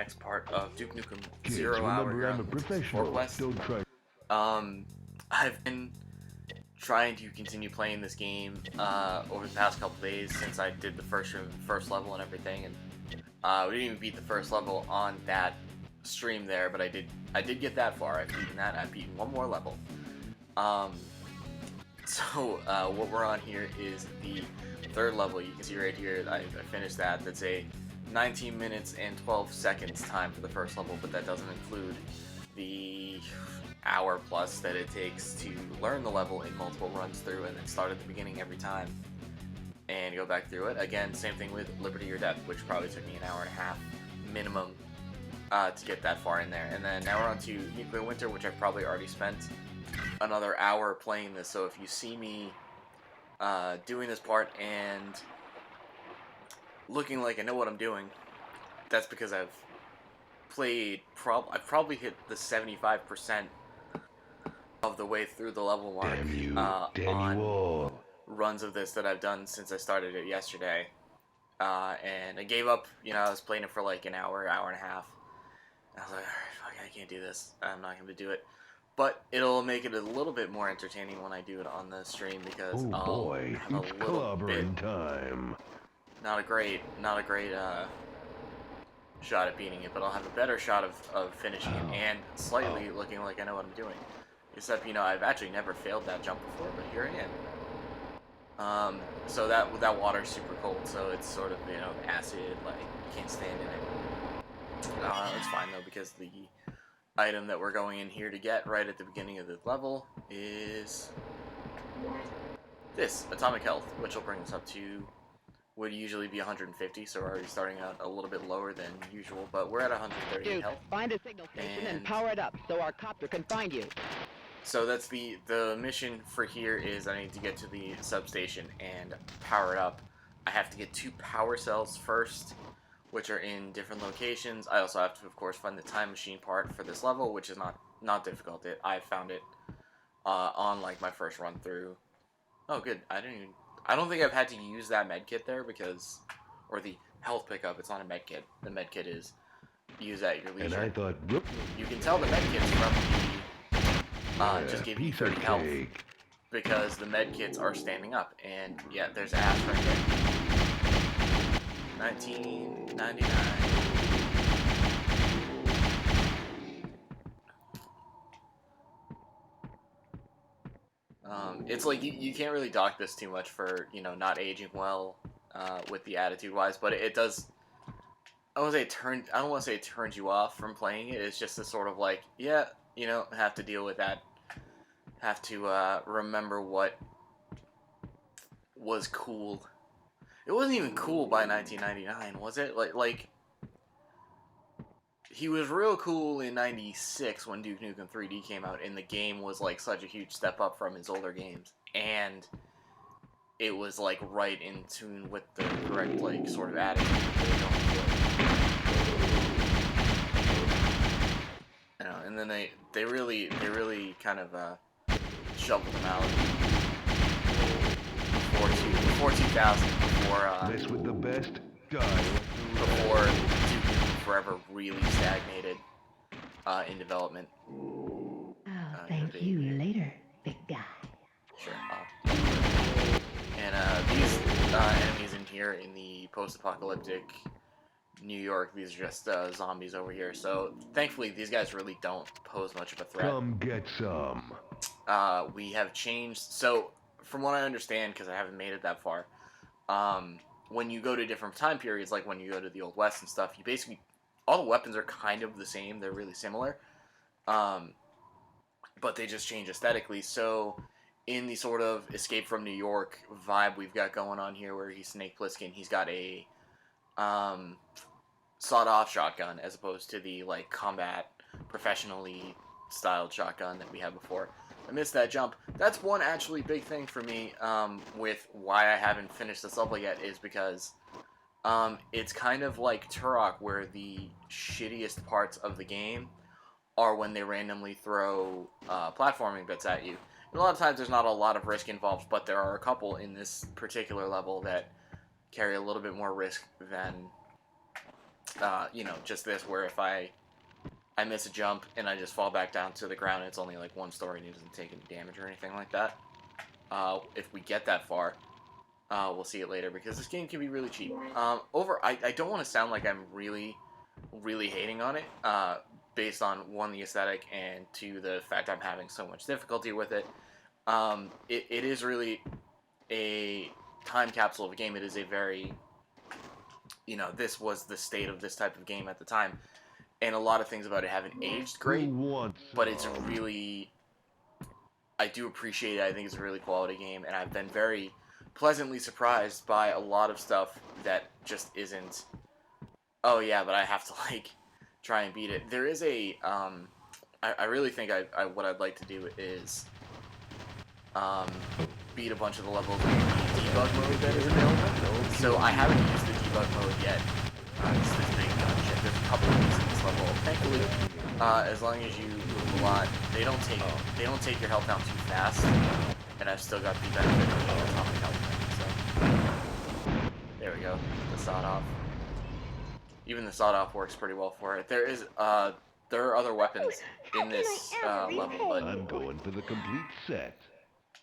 next part of Duke Nukem Kids, 0 Hour remember here I'm a on professional. Quest. Don't try. I've been trying to continue playing this game over the past couple days since I did the first level and everything, and we didn't even beat the first level on that stream there, but I did get that far. I've beaten that. I've beaten one more level. So what we're on here is the third level. You can see right here I finished that. That's a 19 minutes and 12 seconds time for the first level, but that doesn't include the hour plus that it takes to learn the level in multiple runs through and then start at the beginning every time and go back through it. Again, same thing with Liberty or Death, which probably took me an hour and a half minimum to get that far in there. And then now we're on to Nuclear Winter, which I've probably already spent another hour playing this. So if you see me doing this part and looking like I know what I'm doing, that's because I've probably hit the 75% of the way through the level mark on runs of this that I've done since I started it yesterday. And I gave up, I was playing it for like an hour and a half. And I was like, alright, fuck, I can't do this. I'm not going to do it. But it'll make it a little bit more entertaining when I do it on the stream because I'll have a little bit time. not a great shot at beating it, but I'll have a better shot of finishing it and slightly looking like I know what I'm doing. Except, I've actually never failed that jump before, but here I am. So that water's super cold, so it's sort of, acid, like, you can't stand in it. It's fine, though, because the item that we're going in here to get right at the beginning of the level is this, Atomic Health, which will bring us up to, would usually be 150, so we're already starting out a little bit lower than usual, but we're at 138 health. Find a signal station and power it up so our copter can find you. So that's the mission for here is I need to get to the substation and power it up. I have to get 2 power cells first, which are in different locations. I also have to, of course, find the time machine part for this level, which is not difficult. I found it on like my first run through. Oh, good. I don't think I've had to use that med kit there or the health pickup. It's not a med kit. The med kit is use at your leisure. And I thought, you can tell the med kit's from the just give you 30 health because the med kits are standing up, and yeah, there's ass right there. 1999. It's like you can't really dock this too much for not aging well with the attitude wise, but it does. I don't want to say it turns you off from playing it. It's just a sort of like, yeah, have to deal with that. Have to remember what was cool. It wasn't even cool by 1999, was it? Like he was real cool in 96 when Duke Nukem 3D came out, and the game was like such a huge step up from his older games, and it was like right in tune with the correct like sort of attitude that they were going for. And then they really kind of shoveled them out before 2000, mess with the best guy. Before Duke Nukem Forever really stagnated in development. Oh, thank you later, big guy. Sure. And these enemies in here in the post-apocalyptic New York, these are just zombies over here. So thankfully, these guys really don't pose much of a threat. Come get some. We have changed. So from what I understand, because I haven't made it that far, when you go to different time periods, like when you go to the Old West and stuff, you basically all the weapons are kind of the same. They're really similar, but they just change aesthetically. So in the sort of Escape from New York vibe we've got going on here, where he's Snake Plissken, he's got a sawed-off shotgun as opposed to the like combat professionally styled shotgun that we had before. I missed that jump. That's one actually big thing for me with why I haven't finished this level yet, is because it's kind of like Turok, where the shittiest parts of the game are when they randomly throw platforming bits at you. And a lot of times there's not a lot of risk involved, but there are a couple in this particular level that carry a little bit more risk than you know, just this where if I miss a jump and I just fall back down to the ground, it's only like one story and it doesn't take any damage or anything like that. If we get that far, we'll see it later because this game can be really cheap. I don't want to sound like I'm really hating on it, based on one, the aesthetic, and two, the fact I'm having so much difficulty with it. It is really a time capsule of a game. It is a very, you know, this was the state of this type of game at the time. And a lot of things about it haven't aged great, but it's really, I do appreciate it. I think it's a really quality game, and I've been very pleasantly surprised by a lot of stuff that just isn't, oh yeah, but I have to, like, try and beat it. There is a, I really think what I'd like to do is, beat a bunch of the levels in the debug mode that is available. So I haven't used the debug mode yet. It's this big gunship. There's a couple of these in this level. Thankfully, as long as you move a lot, they don't take your health down too fast, and I've still got the benefit of the atomic health. So there we go. The sawed off. Even the sawed off works pretty well for it. There are other weapons in this level, but I'm going for the complete set.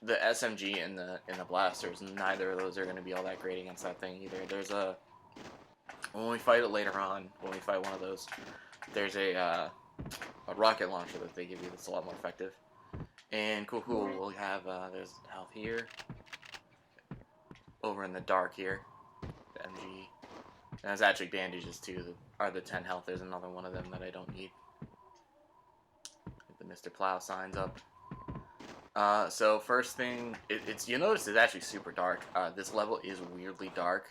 the SMG and the blasters, neither of those are going to be all that great against that thing either. There's a, when we fight it later on, when we fight one of those, there's a rocket launcher that they give you that's a lot more effective. And cool, we'll have, there's health here, over in the dark here, the MG. And there's actually bandages too, that are the 10 health. There's another one of them that I don't need. The Mr. Plow signs up. So first thing, you'll notice it's actually super dark. This level is weirdly dark,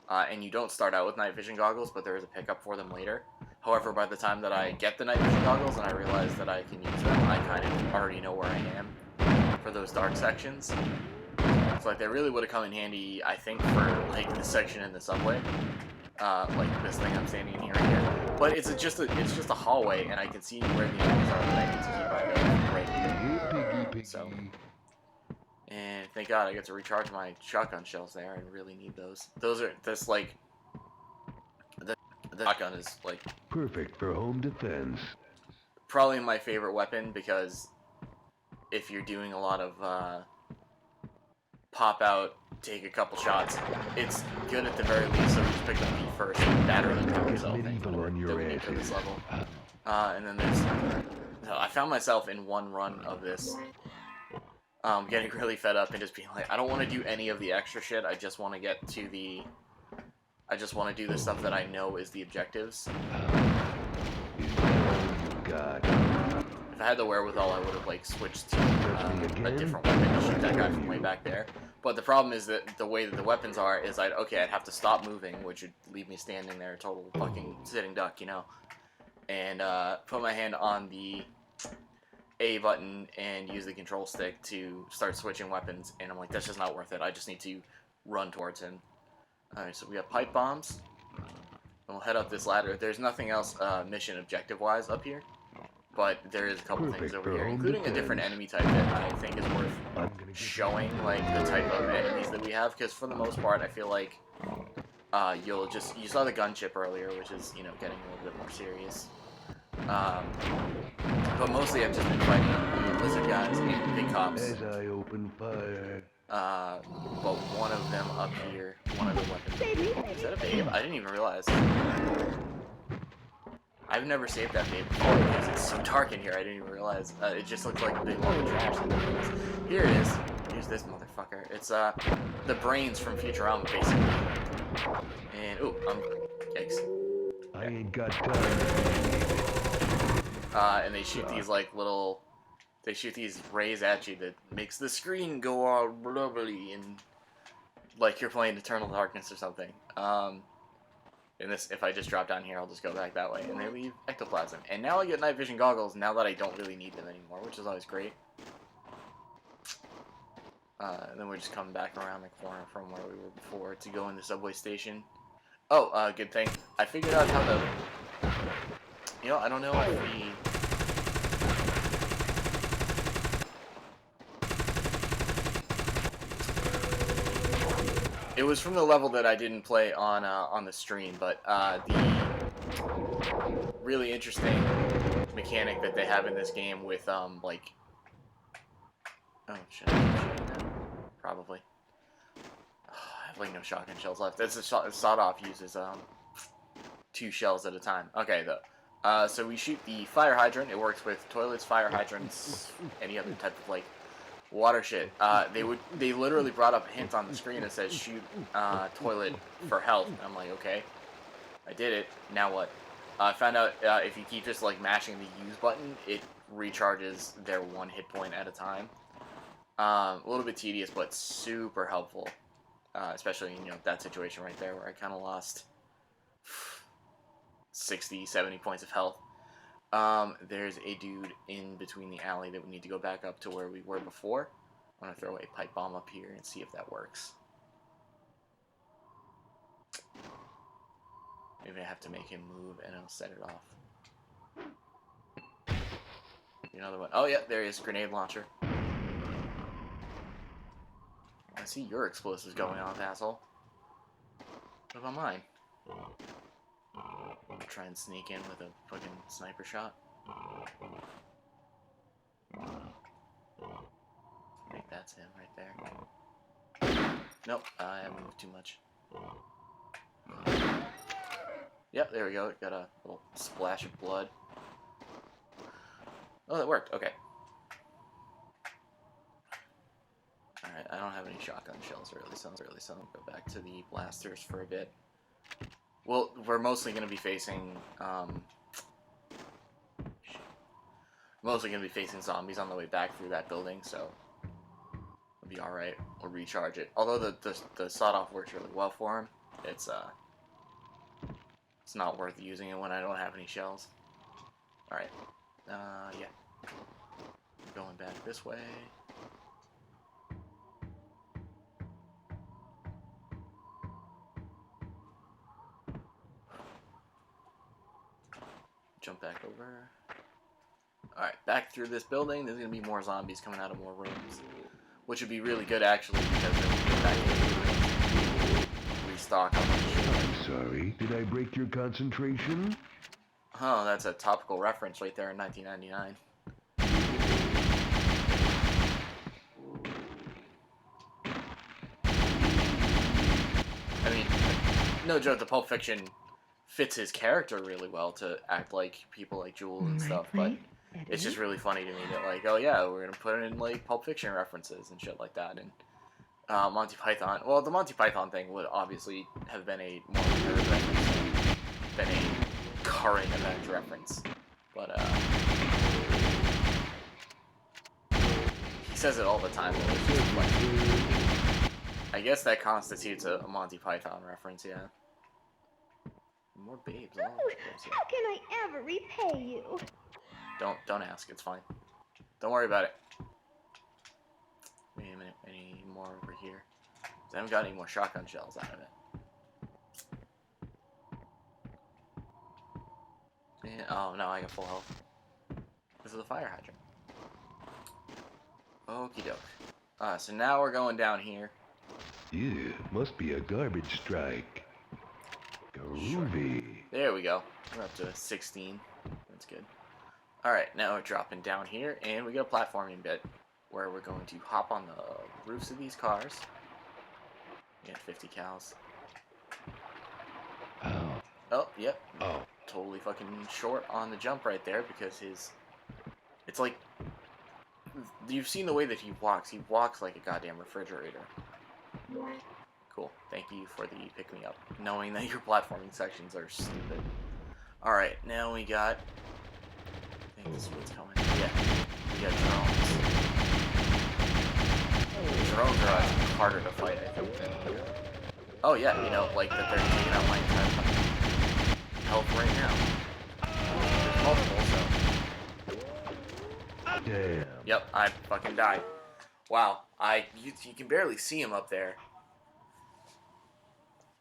and you don't start out with night vision goggles, but there is a pickup for them later. However, by the time that I get the night vision goggles and I realize that I can use them, I kind of already know where I am for those dark sections. So like, they really would have come in handy, I think, for like this section in the subway, like this thing I'm standing in here right here. But it's just a hallway, and I can see where the enemies are that I need to keep right here. So, and thank God I get to recharge my shotgun shells there. I really need those. That's like, the shotgun is like Perfect for home defense. probably my favorite weapon, because if you're doing a lot of pop out, take a couple shots, it's good at the very least, so you just pick the feet first and batter them down yourself. On your For this level. And then there's, so I found myself in one run of this, getting really fed up and just being like, I don't want to do any of the extra shit. I just want to get to the, I just want to do the stuff that I know is the objectives. If I had the wherewithal, I would have like switched to a different weapon to shoot that guy from way back there. But the problem is that the way that the weapons are is I'd have to stop moving, which would leave me standing there, total fucking sitting duck, you know. And put my hand on the A button and use the control stick to start switching weapons, and I'm like, that's just not worth it. I just need to run towards him. Alright, so we have pipe bombs. And we'll head up this ladder. There's nothing else mission objective-wise up here, but there is a couple things over here, including a different enemy type that I think is worth showing, like the type of enemies that we have, because for the most part, I feel like you saw the gunship earlier, which is, you know, getting a little bit more serious. But mostly I've just been fighting lizard guys and big cops. As I open fire. But one of them up here, one of the weapons. Is that a babe? I didn't even realize. I've never saved that babe before because it's so dark in here. I didn't even realize. It just looks like a big lump of trash. Here it is. Here's this motherfucker. It's the brains from Futurama, basically. And ooh, yikes. I ain't got time. And they shoot these like little, they shoot these rays at you that makes the screen go all blubbly and like you're playing Eternal Darkness or something. And this, if I just drop down here, I'll just go back that way, and they leave ectoplasm. And now I get night vision goggles now that I don't really need them anymore, which is always great. And then we're just coming back around the corner from where we were before to go in the subway station. Oh, good thing. I figured out how to... You know, I don't know if we... It was from the level that I didn't play on the stream, but really interesting mechanic that they have in this game with like, oh shit, probably. I have like no shotgun shells left. That's a sawed off uses 2 shells at a time. Okay, though. So we shoot the fire hydrant. It works with toilets, fire hydrants, any other type of like water shit. They literally brought up a hint on the screen that says shoot toilet for health. And I'm like, okay, I did it. Now what? I found out if you keep just like mashing the use button, it recharges their 1 hit point at a time. A little bit tedious, but super helpful. Especially in that situation right there where I kind of lost 60, 70 points of health. There's a dude in between the alley that we need to go back up to where we were before. I'm going to throw a pipe bomb up here and see if that works. Maybe I have to make him move and I'll set it off. Another one. Oh, yeah, there he is. Grenade launcher. I see your explosives going off, asshole. What about mine? I'll try and sneak in with a fucking sniper shot. I think that's him right there. Nope, I moved too much. Yep, there we go. Got a little splash of blood. Oh, that worked. Okay. Alright, I don't have any shotgun shells really, so I'll go back to the blasters for a bit. Well, we're mostly going to be facing, zombies on the way back through that building, so it'll be alright. We'll recharge it. Although the sawed-off works really well for him, it's not worth using it when I don't have any shells. Alright, yeah. Going back this way. Jump back over. Alright, back through this building. There's going to be more zombies coming out of more rooms. Which would be really good, actually, because then we can get back into the room. Restock on my shit. I'm sorry. Did I break your concentration? Oh, that's a topical reference right there in 1999. I mean, no joke, the Pulp Fiction fits his character really well to act like people like Jewel and stuff, but it's just really funny to me that, like, oh yeah, we're gonna put in like Pulp Fiction references and shit like that. And Monty Python, well, the Monty Python thing would obviously have been a more recurrent reference than a current event reference, but he says it all the time. It's just like, I guess that constitutes a Monty Python reference, yeah. More babes. Oh, how can I ever repay you? Don't ask. It's fine. Don't worry about it. Wait a minute. Any more over here? I haven't got any more shotgun shells out of it. Yeah, oh no, I got full health. This is a fire hydrant. Okie doke. So now we're going down here. Yeah, must be a garbage strike. Groovy. There we go. We're up to 16. That's good. Alright, now we're dropping down here, and we got a platforming bit where we're going to hop on the roofs of these cars. We got 50 cals. Oh. Oh, yep. Oh. Totally fucking short on the jump right there because his... It's like... You've seen the way that he walks. He walks like a goddamn refrigerator. Cool. Thank you for the pick-me-up. Knowing that your platforming sections are stupid. Alright, now we got... I think this is what's coming. Yeah. We got drones. Drones are actually harder to fight, I think, than... Oh yeah, you know, like that they're taking out my entire fucking health right now. There's multiple, so... Damn. Yep, I fucking died. Wow, you can barely see him up there.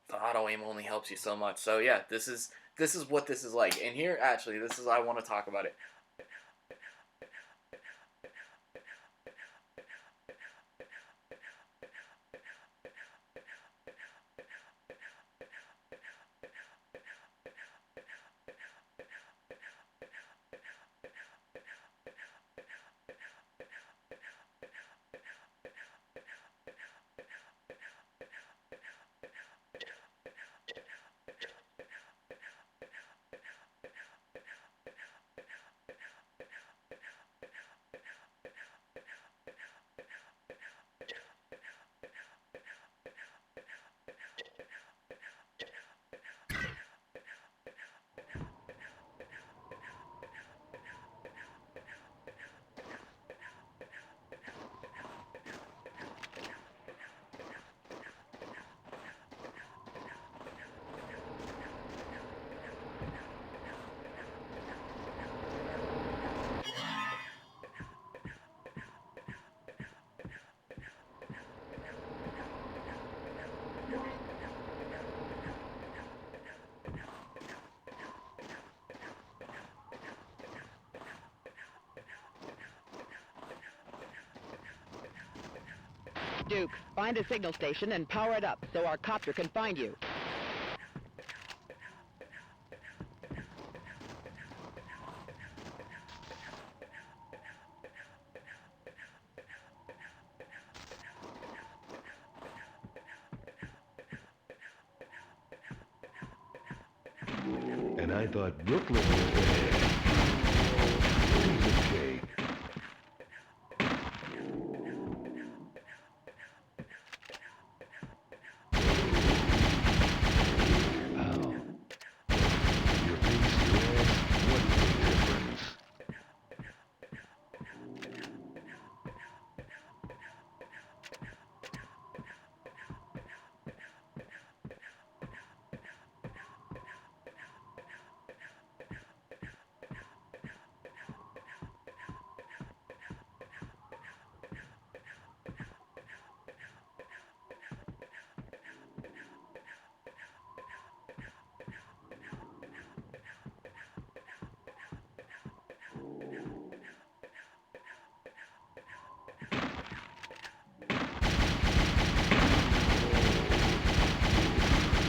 The auto aim only helps you so much. So yeah, this is what this is like. And here, actually, this is I want to talk about it. Duke, find a signal station and power it up so our copter can find you. And I thought Brooklyn was bad. Piece of cake. Ow. Your face red? What's the difference?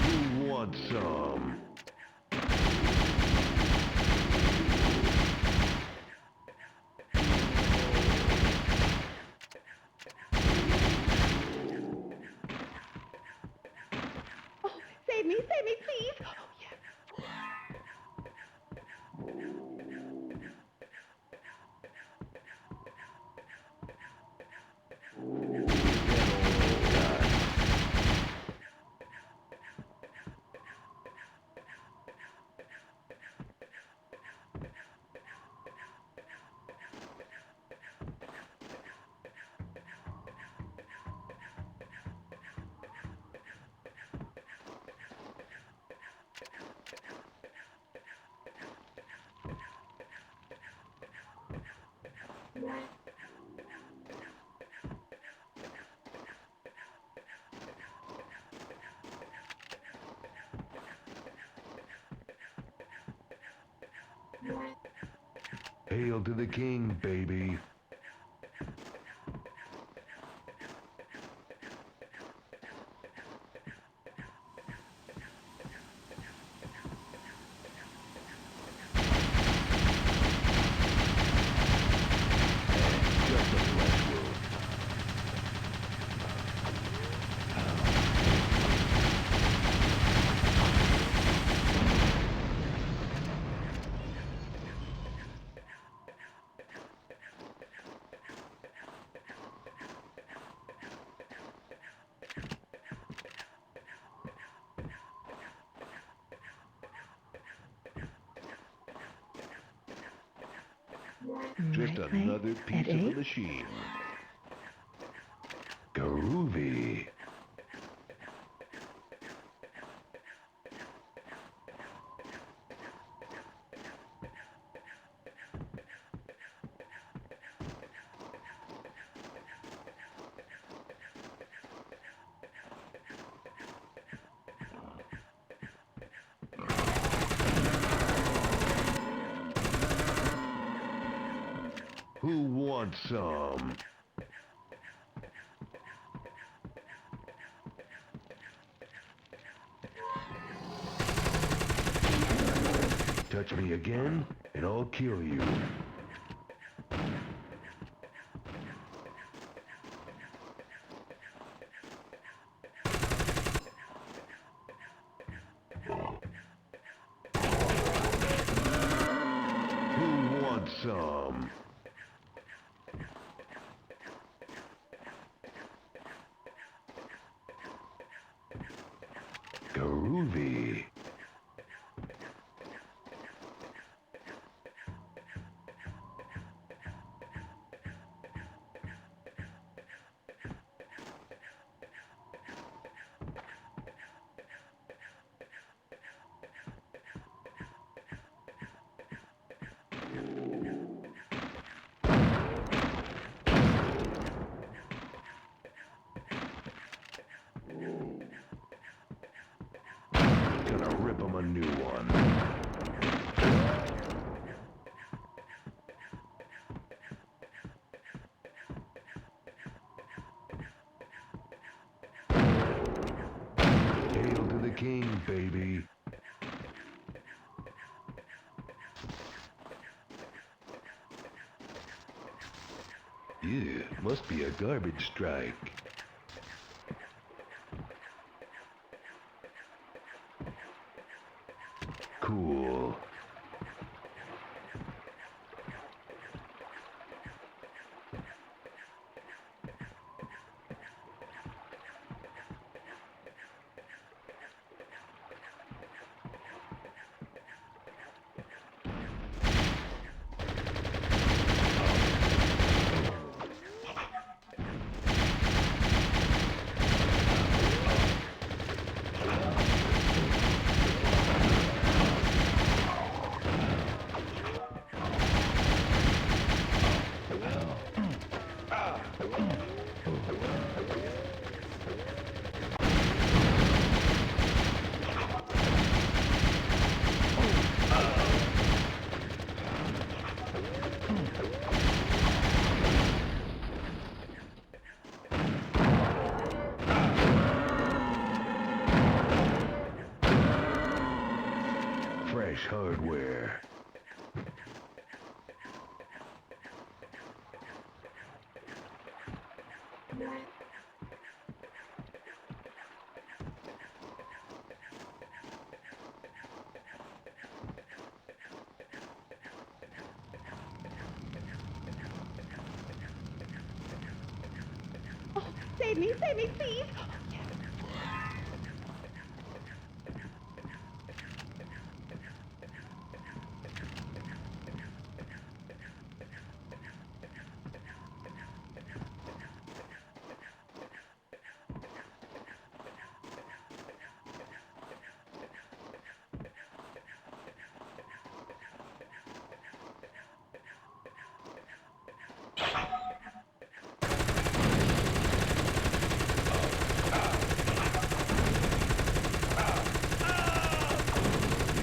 Who wants some? Oh, save me, please. Oh, yes. Hail to the king, baby. Just a flesh wound. Just Right leg another at piece of the eight. machine. Groovy. Who wants some? Touch me again, and I'll kill you. Who wants some? Groovy. Gonna rip him a new one. king, baby. Yeah, must be a garbage strike. Cool. Fresh hardware. Oh, save me, please.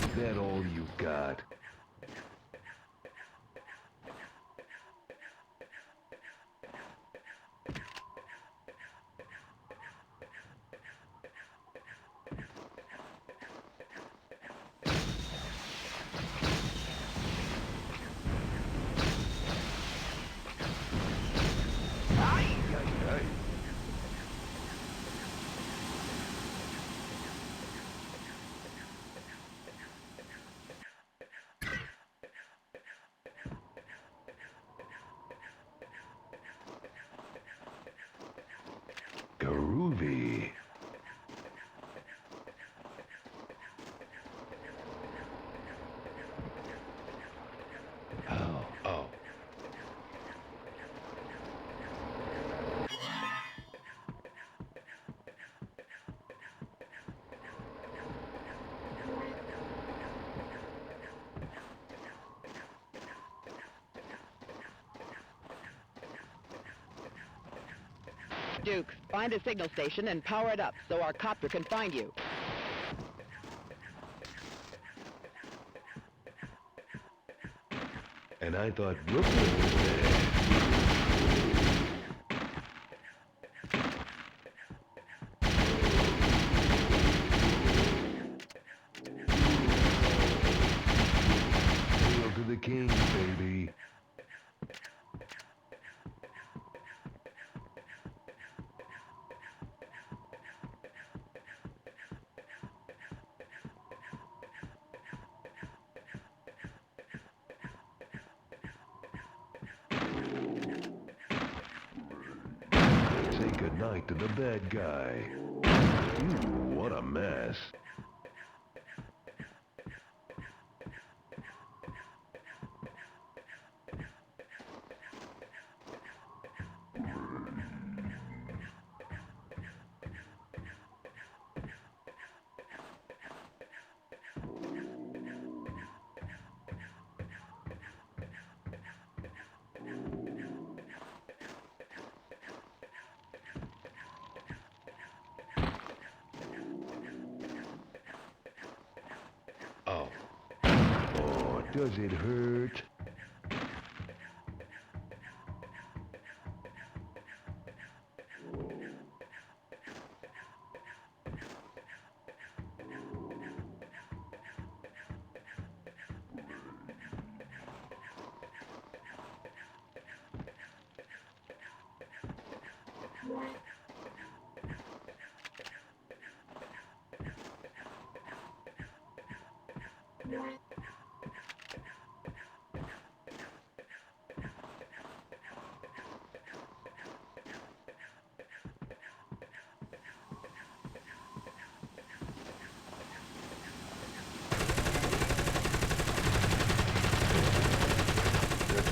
Is that all you got? Groovy. Oh. Duke, find a signal station and power it up so our copter can find you. And I thought Brooklyn was there. Hail to the king, baby. Say goodnight to the bad guy. Ooh, what a mess. Oh. Oh, does it hurt? Touch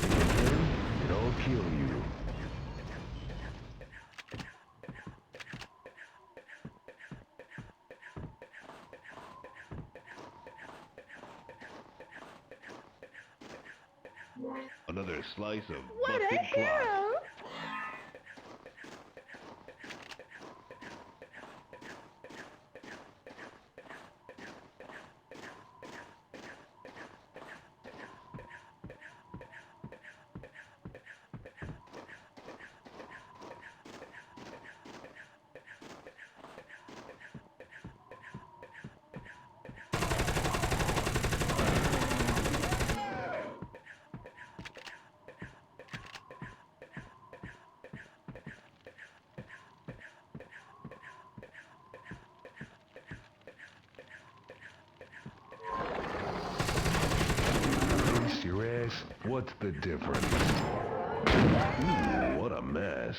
me again, and I'll kill you. Another slice of What busted a clock. girl! Face your ass, what's the difference? Ooh, what a mess.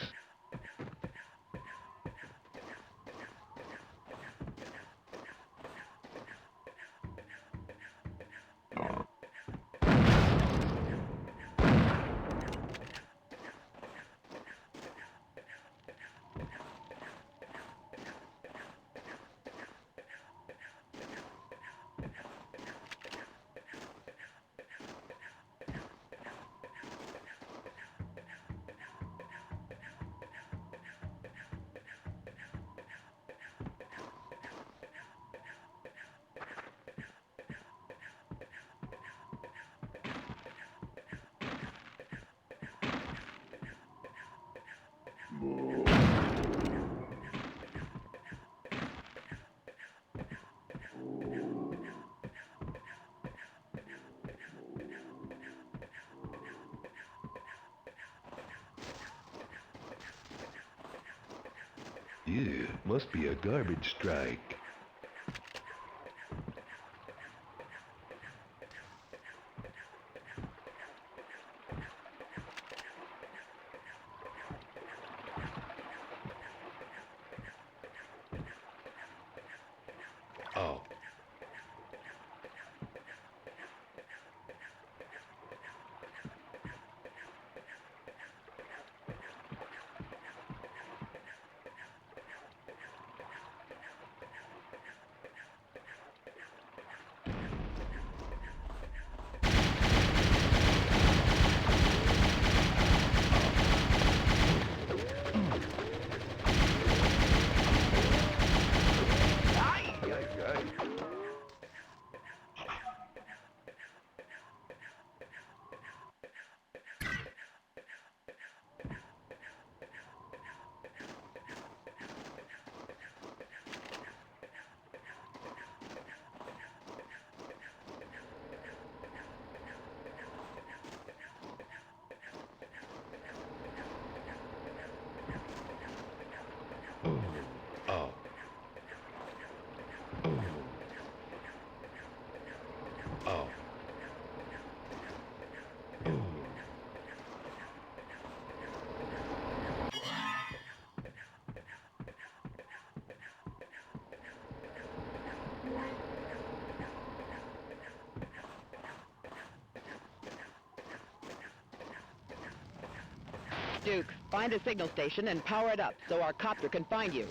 Yeah, must be a garbage strike. Oh. Oh. Oh. Duke, find a signal station and power it up so our copter can find you.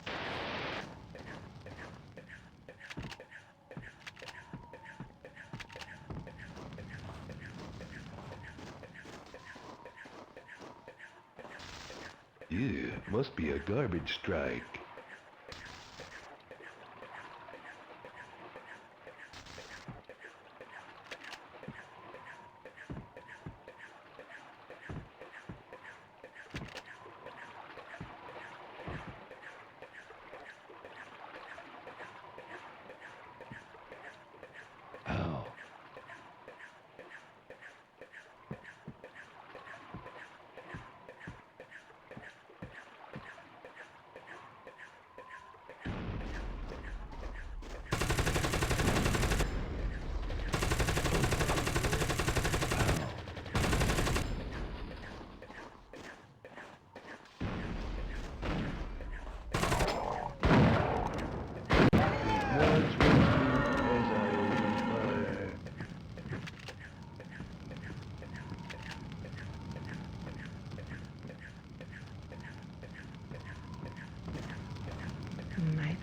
Yeah, must be a garbage strike. Ow.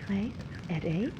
place at 8?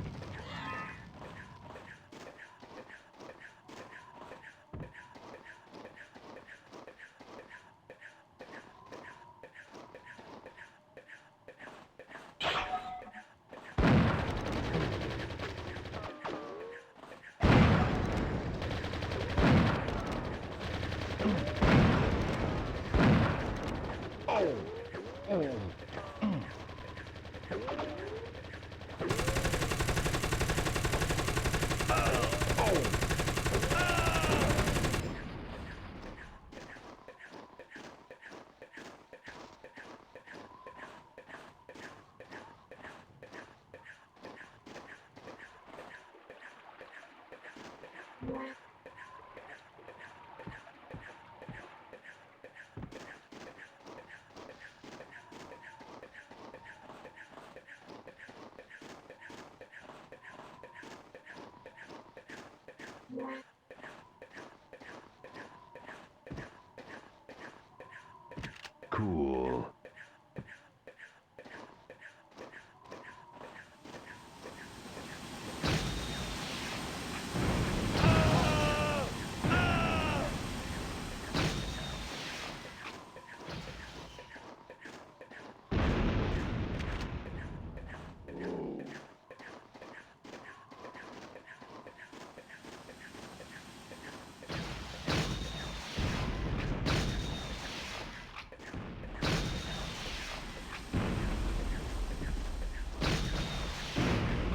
Cool.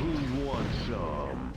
Who wants some?